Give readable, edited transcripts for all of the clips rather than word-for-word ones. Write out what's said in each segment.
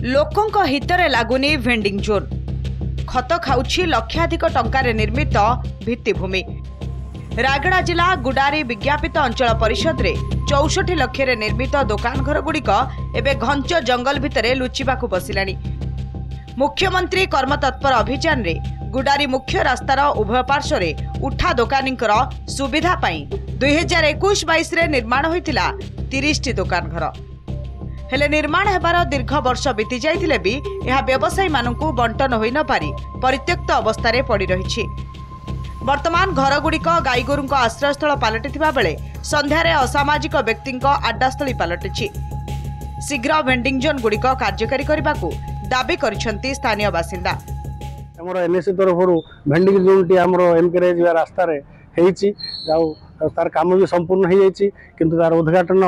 लोकंक हितरे लागुनी vending zone खत खाउछि लक्षाधिक टंकार निर्मित भित्तिभूमि। रायगड़ा जिला गुडारी विज्ञापित अंचल परिषद रे 64 लाख रे निर्मित दुकान घर गुड़िक एबे घंच जंगल भितरे लुचिबाकू बसिलानी। मुख्यमंत्री कर्मतत्पर अभियान रे गुडारी मुख्य रास्तार उभय पार्श्व रे उठा दोकानींकर सुविधा पाई 2021-22 रे निर्माण होइतिला 30 टी दुकान घर। हेले निर्माण हेबार दीर्घ वर्ष बीती जाइतिले भी यह व्यवसायी मानकू बंटन होई न पारी परित्यक्त अवस्था पड़ी रही। वर्तमान घर गुड़िक गाईगोरू आश्रयस्थल पलटिथिबा बेले संध्यारे असामाजिक व्यक्ति आड्डास्थली पलटिछि। शीघ्र भेंडिंग जोन गुड़िक कार्यकारी करने को दाबी करिसेंती स्थानीय बासिंदा। हमर एनएससी तरफ भेंडिंग जोन टी हमर एनकरेज रास्ता रे हेछि तार काम भी संपूर्ण हो जाइछि, किंतु तार उद्घाटन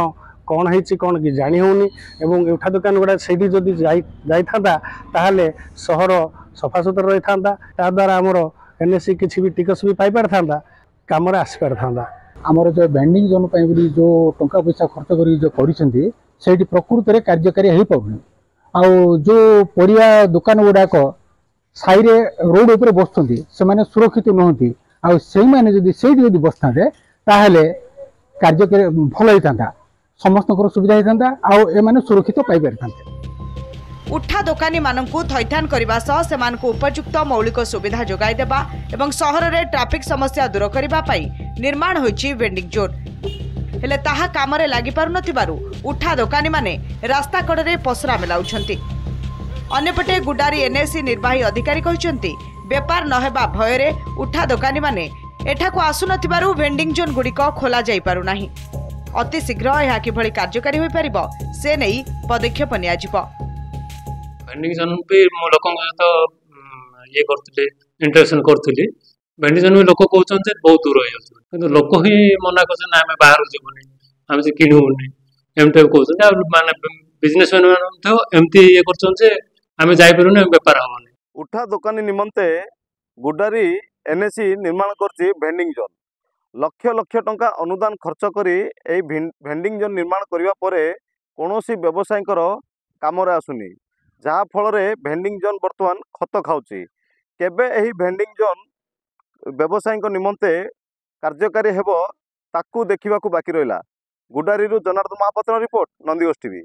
कौन है कौन कि जानी होनी एवं उठा दुकान गुड़ा से जाई था ताहले सहर सफा सुतरा रही था द्वारा आमर एनएससी किसी भी टिकस भी पाई पार था काम आसी पार था। आमर जो भेंडिंग जोन पर जो टंका पैसा खर्च कर जो कर प्रकृत में कार्यकारी हो पाने आउ जो परिया दुकान गुड़ाक साइरे रोड उपर बसुँच से सुरक्षित नुहति आदि बसता कार्य भल होता समस्त सुविधा होता आने सुरक्षित पाई था। उठा दोकानी मानकू थैथान करने सह सेमानकू उपयुक्त मौलिक सुविधा जोगाई देबा एवं सहर रे ट्रैफिक समस्या दूर करबा पई निर्माण होइछि वेंडिंग जोन। हेले ताहा कामरे लागि पारु नथिबारु उठा दोकानी माने रास्ता कड़े पसरा मेलाउछंती। अन्यपटे गुडारी एनएससी निर्वाही अधिकारी कहिसंती बेपार नहेबा भयरे उठा दोकानी माने एठाकू आसु नथिबारु वेंडिंग जोन गुड़िक खोला जाई पारु नाही। अति शीघ्र यह किभଳି कार्यकारी होई परिबो से नै पदक्षेप नियाजिबो। भेंडिंग जोन भी लोक ये करते इंटरेक्शन करते भेंडिंग जोन भी लोक कहते बहुत दूर हो लोक ही मना कर आम बाहर जीवनी आम से किणुनी एमती कहते माने बिजनेस मैन एमती ये करम जापरूनी बेपार हेनी। उठा दोकानी निमंते गुडारी एनएससी निर्माण करछि भेंडिंग जोन लक्ष लक्ष टंका अनुदान खर्च करी ए भेंडिंग जोन निर्माण करिवा परे कोनोसी व्यवसायीकर कामरे आसुनी जहा फल रे भेंडिंग जोन वर्तमान खत खाउछि। केबे एही भेंडिंग जोन व्यवसायी निमंते कार्यकारी हेबो ताकू देखिबाकू बाकी रहिला। गुडारी जनार्दन महापात्र रिपोर्ट नंदीगोष टीवी।